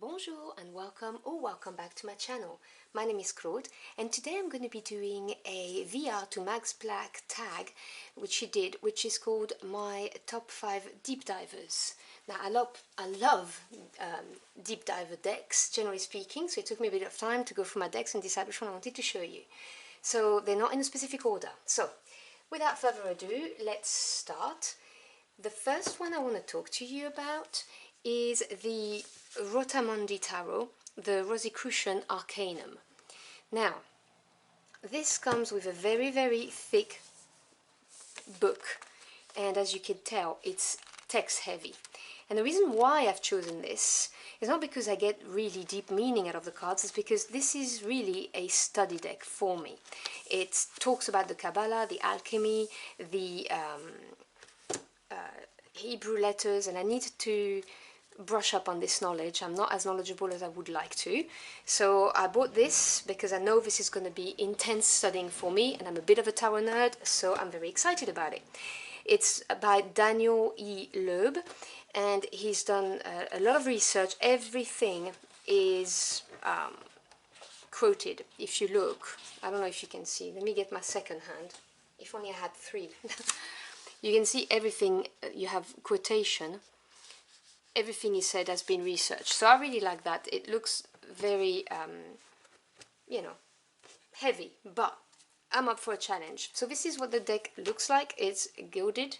Bonjour and welcome or welcome back to my channel. My name is Claude and today I'm going to be doing a VR to Max Black tag which she did, which is called my top 5 deep divers. Now I love deep diver decks, generally speaking, so it took me a bit of time to go through my decks and decide which one I wanted to show you. So they're not in a specific order. So without further ado, let's start. The first one I want to talk to you about is the Rota Mundi Tarot, the Rosicrucian Arcanum. Now, this comes with a very, very thick book, and as you can tell, it's text heavy. And the reason why I've chosen this is not because I get really deep meaning out of the cards, it's because this is really a study deck for me. It talks about the Kabbalah, the alchemy, the Hebrew letters, and I need to brush up on this knowledge. I'm not as knowledgeable as I would like to, so I bought this because I know this is going to be intense studying for me, and I'm a bit of a tarot nerd, so I'm very excited about it. It's by Daniel E. Loeb, and he's done a lot of research. Everything is quoted. If you look, I don't know if you can see, let me get my second hand, if only I had three. You can see everything, you have quotation. Everything he said has been researched, so I really like that. It looks very, you know, heavy, but I'm up for a challenge. So this is what the deck looks like. It's gilded,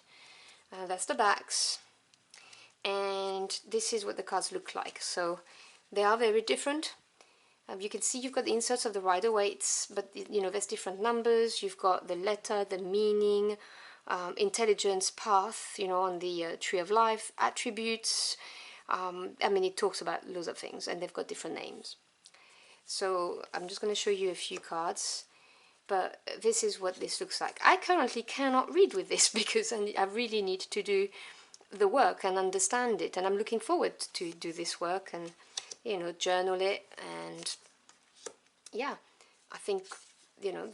that's the backs, and this is what the cards look like. So they are very different. You can see you've got the inserts of the Rider-Waite, but you know, there's different numbers. You've got the letter, the meaning, intelligence, path, you know, on the tree of life, attributes. I mean, it talks about loads of things, and they've got different names. So I'm just going to show you a few cards, but this is what this looks like. I currently cannot read with this because I really need to do the work and understand it, and I'm looking forward to do this work and, you know, journal it. And yeah, I think, you know,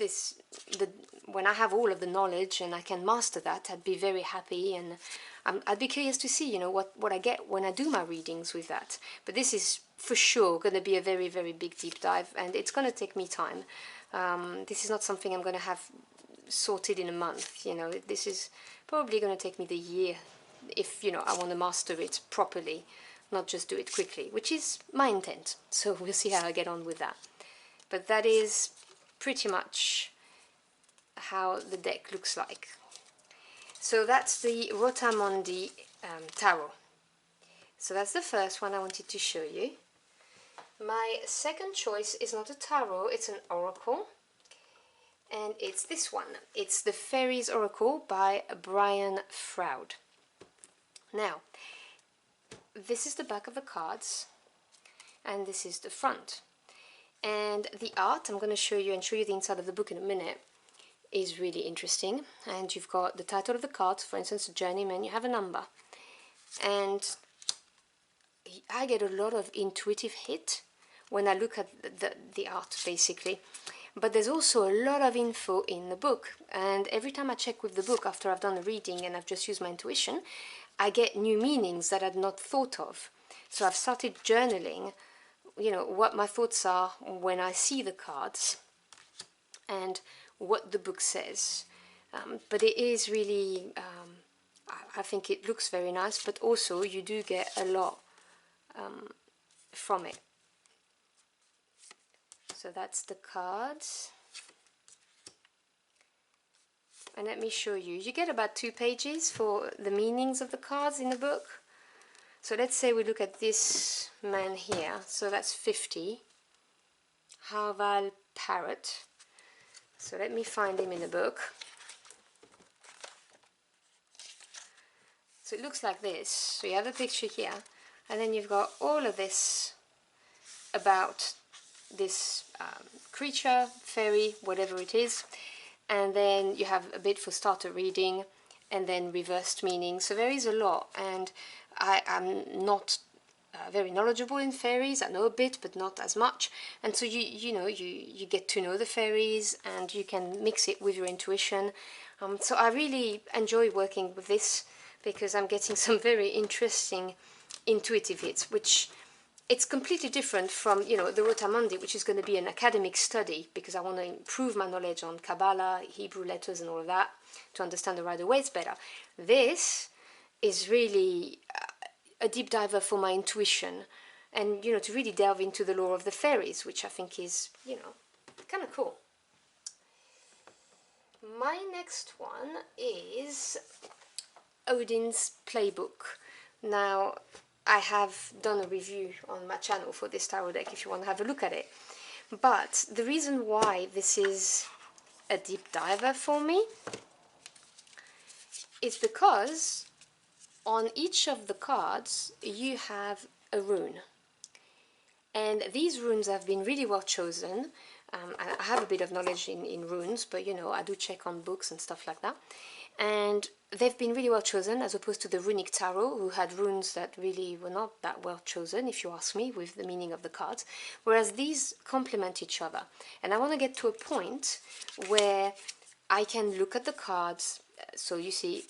when I have all of the knowledge and I can master that, I'd be very happy, and I'd be curious to see, you know, what I get when I do my readings with that. But this is for sure going to be a very, very big deep dive, and it's going to take me time. This is not something I'm going to have sorted in a month, you know. This is probably going to take me the year if, you know, I want to master it properly, not just do it quickly, which is my intent. So we'll see how I get on with that. But that is pretty much how the deck looks like. So that's the Rota Mundi Tarot. So that's the first one I wanted to show you. My second choice is not a tarot, it's an oracle, and it's this one. It's the Faeries Oracle by Brian Froud. Now, this is the back of the cards, and this is the front. And the art, I'm going to show you and show you the inside of the book in a minute, is really interesting. And you've got the title of the card, for instance, a journeyman, you have a number. And I get a lot of intuitive hit when I look at the art, basically. But there's also a lot of info in the book. And every time I check with the book after I've done the reading and I've just used my intuition, I get new meanings that I'd not thought of. So I've started journaling, you know, what my thoughts are when I see the cards and what the book says. But it is really, I think it looks very nice, but also you do get a lot from it. So that's the cards. And let me show you. You get about 2 pages for the meanings of the cards in the book. So let's say we look at this man here, so that's 50, Harval Parrot. So let me find him in the book. So it looks like this. So you have a picture here, and then you've got all of this about this creature, fairy, whatever it is, and then you have a bit for starter reading, and then reversed meaning. So there is a lot, and I'm not very knowledgeable in fairies. I know a bit, but not as much. And so you get to know the fairies, and you can mix it with your intuition. So I really enjoy working with this because I'm getting some very interesting intuitive hits, which it's completely different from, you know, the Rota Mundi, which is going to be an academic study, because I want to improve my knowledge on Kabbalah, Hebrew letters and all of that, to understand the Rider-Waite better. This is really a deep diver for my intuition, and, you know, to really delve into the lore of the fairies, which I think is, you know, kind of cool. My next one is Odin's Playbook. Now, I have done a review on my channel for this tarot deck if you want to have a look at it. But the reason why this is a deep diver for me is because on each of the cards you have a rune. And these runes have been really well chosen. I have a bit of knowledge in runes, but you know, I do check on books and stuff like that. And they've been really well chosen, as opposed to the runic tarot, who had runes that really were not that well chosen, if you ask me, with the meaning of the cards. Whereas these complement each other. And I want to get to a point where I can look at the cards. So you see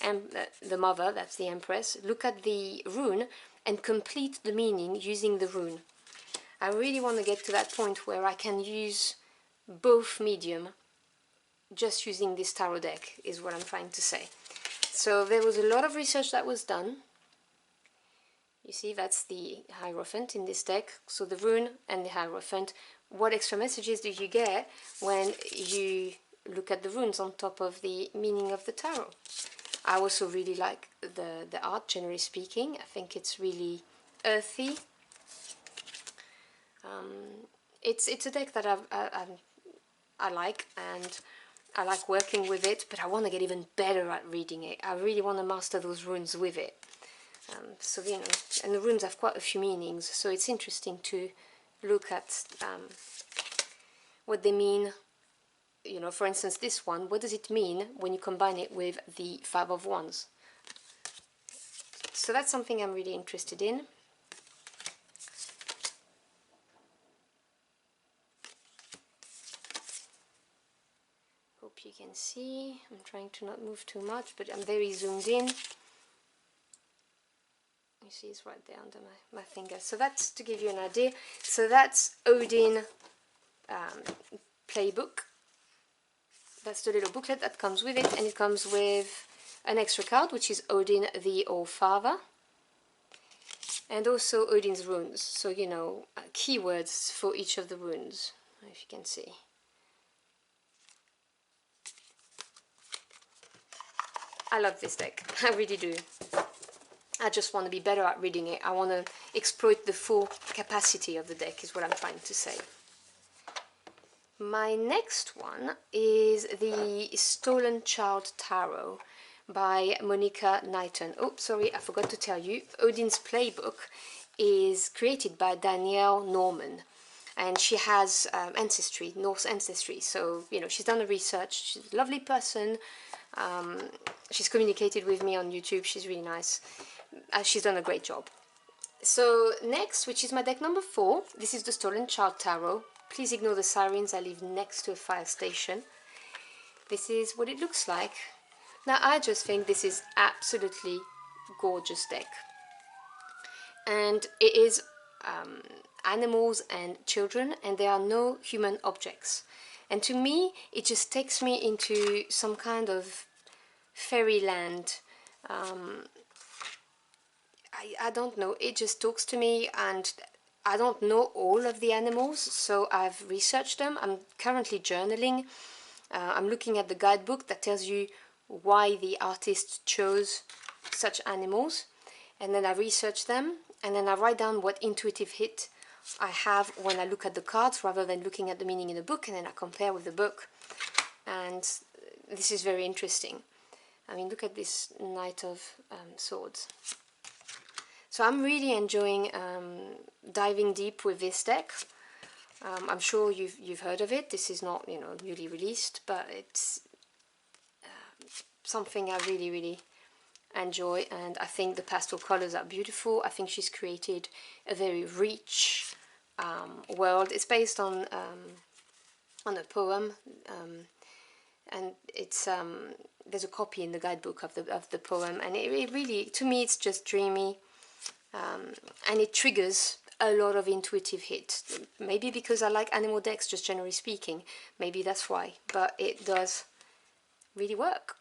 the mother, that's the Empress, look at the rune and complete the meaning using the rune. I really want to get to that point where I can use both medium just using this tarot deck, is what I'm trying to say. So there was a lot of research that was done. You see, that's the Hierophant in this deck. So the rune and the Hierophant. What extra messages do you get when you look at the runes on top of the meaning of the tarot? I also really like the art, generally speaking. I think it's really earthy. It's a deck that I like, and I like working with it, but I want to get even better at reading it. I really want to master those runes with it. So, you know, and the runes have quite a few meanings, so it's interesting to look at what they mean. You know, for instance, this one, what does it mean when you combine it with the Five of Wands? So that's something I'm really interested in. Hope you can see. I'm trying to not move too much, but I'm very zoomed in. You see, it's right there under my finger. So that's to give you an idea. So that's Odin Playbook. That's the little booklet that comes with it, and it comes with an extra card, which is Odin the All-Father, and also Odin's runes. So, you know, keywords for each of the runes, if you can see. I love this deck, I really do. I just want to be better at reading it. I want to exploit the full capacity of the deck, is what I'm trying to say. My next one is the Stolen Child Tarot by Monica Knighton. Oh, sorry, I forgot to tell you. Odin's Playbook is created by Danielle Norman. And she has ancestry, Norse ancestry. So, you know, she's done the research. She's a lovely person. She's communicated with me on YouTube. She's really nice. She's done a great job. So next, which is my deck number 4, this is the Stolen Child Tarot. Please ignore the sirens, I live next to a fire station. This is what it looks like. Now I just think this is absolutely gorgeous deck. And it is animals and children, and there are no human objects. And to me, it just takes me into some kind of fairyland. I don't know, it just talks to me, and I don't know all of the animals, so I've researched them. I'm currently journaling. I'm looking at the guidebook that tells you why the artist chose such animals, and then I research them, and then I write down what intuitive hit I have when I look at the cards rather than looking at the meaning in the book, and then I compare with the book. And this is very interesting. I mean, look at this Knight of Swords. So I'm really enjoying diving deep with this deck. I'm sure you've heard of it. This is not, you know, newly released, but it's something I really enjoy, and I think the pastel colors are beautiful. I think she's created a very rich world. It's based on a poem, and it's there's a copy in the guidebook of the poem, and it really, to me, it's just dreamy. And it triggers a lot of intuitive hit. Maybe because I like animal decks, just generally speaking. Maybe that's why. But it does really work.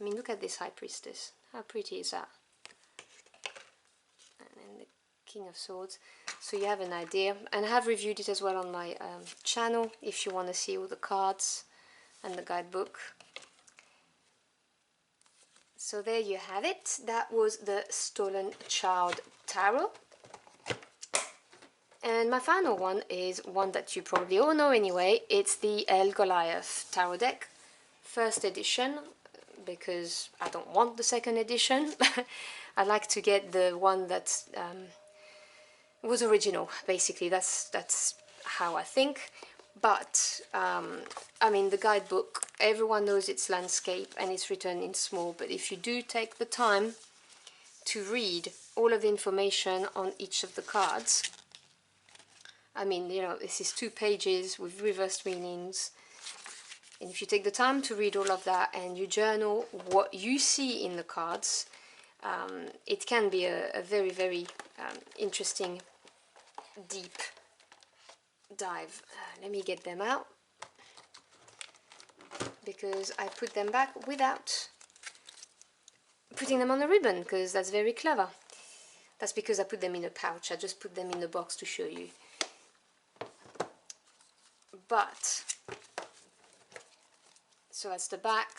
I mean, look at this High Priestess. How pretty is that? And then the King of Swords. So you have an idea. And I have reviewed it as well on my channel, if you want to see all the cards and the guidebook. So there you have it. That was the Stolen Child Tarot. And my final one is one that you probably all know anyway. It's the Goliath Tarot deck, first edition, because I don't want the second edition. I like to get the one that was original, basically. That's how I think. But I mean, the guidebook, everyone knows it's landscape and it's written in small, but if you do take the time to read all of the information on each of the cards, I mean, you know, this is 2 pages with reversed meanings, and if you take the time to read all of that and you journal what you see in the cards, it can be a very, very interesting, deep dive. Let me get them out, because I put them back without putting them on a ribbon, because that's very clever. That's because I put them in a pouch. I just put them in the box to show you. But so that's the back.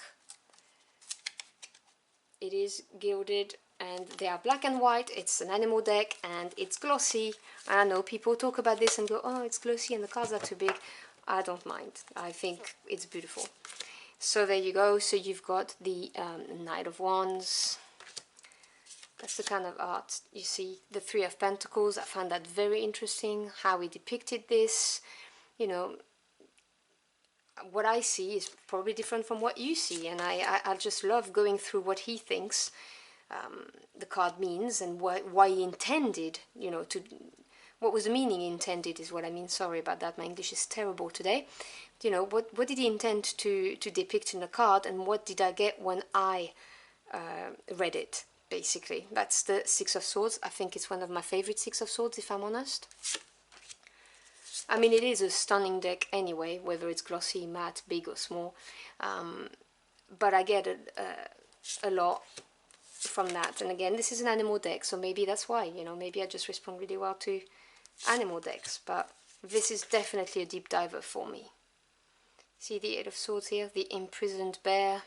It is gilded and they are black and white. It's an animal deck and it's glossy. I know people talk about this and go, oh, it's glossy and the cards are too big. I don't mind. I think it's beautiful. So there you go. So you've got the Knight of Wands. That's the kind of art you see. The Three of Pentacles. I found that very interesting, how he depicted this. You know, what I see is probably different from what you see, and I just love going through what he thinks the card means and why he intended, you know, what was the meaning he intended is what I mean. Sorry about that, my English is terrible today. You know, what did he intend to depict in the card, and what did I get when I read it, basically. That's the Six of Swords. I think it's one of my favorite Six of Swords, if I'm honest. I mean, it is a stunning deck anyway, whether it's glossy, matte, big or small. But I get a lot from that. And again, this is an animal deck, so maybe that's why, you know, maybe I just respond really well to animal decks. But this is definitely a deep diver for me. See the Eight of Swords here, the imprisoned bear.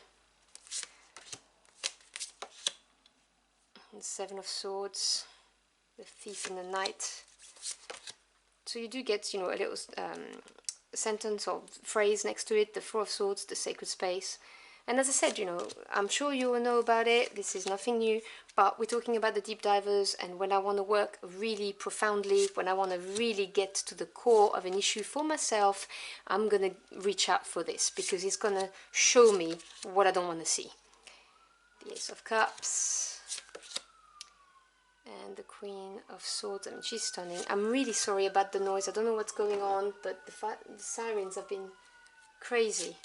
And Seven of Swords, the thief and the knight. So you do get, you know, a little sentence or phrase next to it, the Four of Swords, the sacred space. And as I said, you know, I'm sure you all know about it, this is nothing new, but we're talking about the deep divers, and when I want to work really profoundly, when I want to really get to the core of an issue for myself, I'm going to reach out for this, because it's going to show me what I don't want to see. The Ace of Cups. And the Queen of Swords. I mean, she's stunning. I'm really sorry about the noise. I don't know what's going on, but the sirens have been crazy.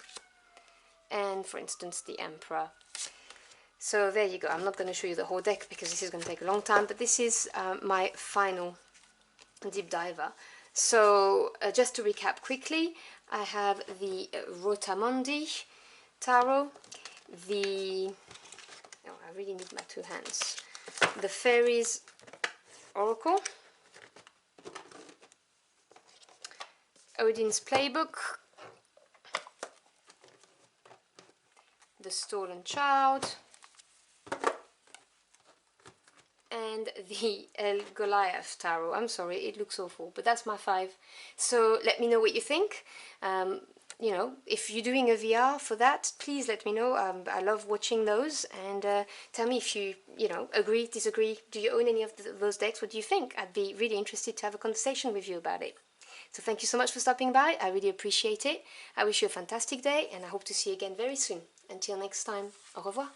And, for instance, the Emperor. So there you go. I'm not going to show you the whole deck because this is going to take a long time, but this is my final deep diver. So, just to recap quickly, I have the Rota Mundi Tarot, the... Oh, I really need my 2 hands. The Faeries Oracle, Odin's Playbook, the Stolen Child, and the Goliath Tarot. I'm sorry, it looks awful, but that's my 5. So let me know what you think. You know, if you're doing a VR for that, please let me know. I love watching those, and tell me if you know, agree, disagree. Do you own any of those decks? What do you think? I'd be really interested to have a conversation with you about it. So thank you so much for stopping by. I really appreciate it. I wish you a fantastic day, and I hope to see you again very soon. Until next time, au revoir.